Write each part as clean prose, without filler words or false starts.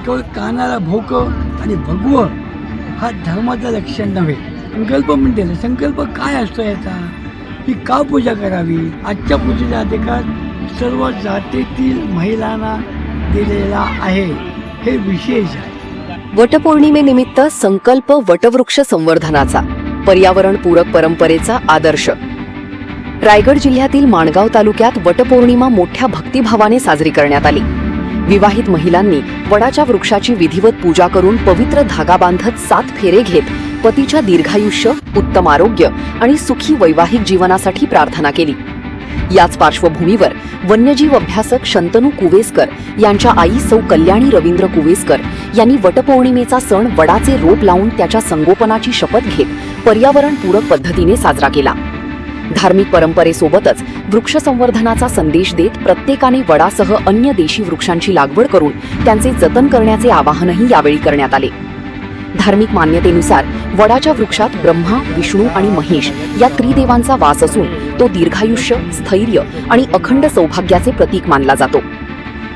केवळ कानाला भोकं आणि भगवं हा धर्माचं लक्षण नव्हे. संकल्प म्हणजे संकल्प काय असतो याचा, ही का पूजा करावी. आजच्या पूजेचा अधिकार सर्व जातीतील महिलांना दिलेला आहे, हे विशेष आहे. वटपौर्णिमेनिमित्त संकल्प वटवृक्ष संवर्धनाचा, पर्यावरणपूरक परंपरेचा आदर्श. रायगड जिल्ह्यातील माणगाव तालुक्यात वटपौर्णिमा मोठ्या भक्तिभावाने साजरी करण्यात आली. विवाहित महिलांनी वडाच्या वृक्षाची विधिवत पूजा करून पवित्र धागा बांधत 7 फेरे घेत पतीच्या दीर्घायुष्य, उत्तम आरोग्य आणि सुखी वैवाहिक जीवनासाठी प्रार्थना केली. याच पार्श्वभूमीवर वन्यजीव अभ्यासक शंतनू कुवेसकर यांच्या आई सौ कल्याणी रवींद्र कुवेसकर यांनी वटपौर्णिमेचा सण वडाचे रोप लावून त्याच्या संगोपनाची शपथ घेत पर्यावरणपूरक पद्धतीने साजरा केला. धार्मिक परंपरेसोबतच वृक्ष संवर्धनाचा संदेश देत प्रत्येकाने वडासह अन्य देशी वृक्षांची लागवड करून त्यांचे जतन करण्याचे आवाहनही यावेळी करण्यात आले. धार्मिक मान्यतेनुसार वडाच्या वृक्षात ब्रह्मा, विष्णू आणि महेश या त्रिदेवांचा वास असून तो दीर्घायुष्य, स्थैर्य आणि अखंड सौभाग्याचे प्रतीक मानला जातो.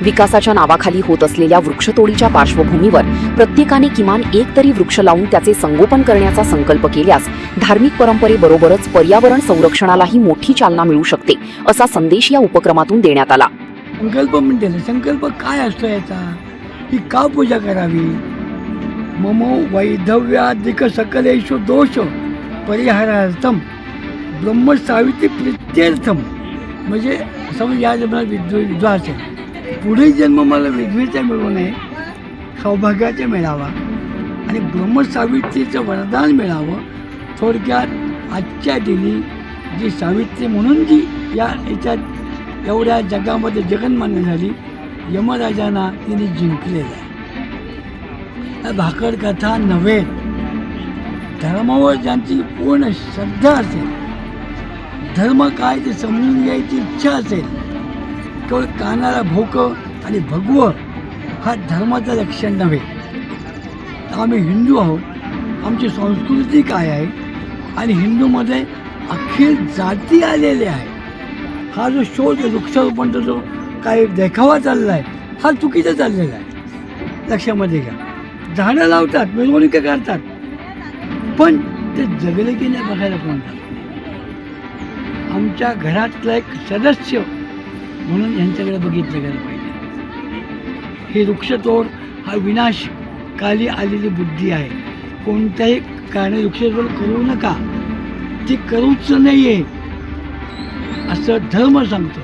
विकासाच्या नावाखाली होत असलेल्या वृक्षतोडीच्या पार्श्वभूमीवर प्रत्येकाने किमान एक तरी वृक्ष लावून त्याचे संगोपन करण्याचा संकल्प केल्यास धार्मिक परंपरेबरोबरच पर्यावरण संरक्षणालाही मोठी चालना मिळू शकते, असा संदेश या उपक्रमातून देण्यात आला. संकल्प म्हणजे संकल्प काय असतो याचा, ही का पूजा करावी. ममो वैधव्याधिक सकलेषु दोष परिहारार्थम ब्रह्म सावित्री प्रीत्यर्थम. म्हणजे समज या जन्मात विधवा असेल, पुढे जन्म मला विधवेचा मिळू नये, सौभाग्याचा मिळावा आणि ब्रह्मसावित्रीचं वरदान मिळावं. थोडक्यात आजच्या दिनी जी सावित्री म्हणून जी याच्यात एवढ्या जगामध्ये जगन्मान्य झाली, यमराजांना तिने जिंकलेलं आहे. भाकड कथा नव्हे, धर्मावर ज्यांची पूर्ण श्रद्धा असेल, धर्म काय ते समजून घ्यायची इच्छा असेल, केवळ कानाला भोकं आणि भगवं हा धर्माचं लक्षण नव्हे. आम्ही हिंदू आहोत, आमची संस्कृती काय आहे आणि हिंदूमध्ये अखिल जाती आलेल्या आहेत. हा जो शोध वृक्षारोपणचा जो काय देखावा चालला आहे, हा चुकीचा चाललेला आहे. लक्षामध्ये घ्या. झाडं लावतात, मिरवणुका काढतात, पण ते जगले की नाही बघायला कोण जातं. आमच्या घरातला एक सदस्य म्हणून यांच्याकडे बघितलं गेलं पाहिजे. हे वृक्षतोड हा विनाशकाली आलेली बुद्धी आहे. कोणत्याही कारणे वृक्षतोड करू नका, ती करूच नाही आहे असं धर्म सांगतो.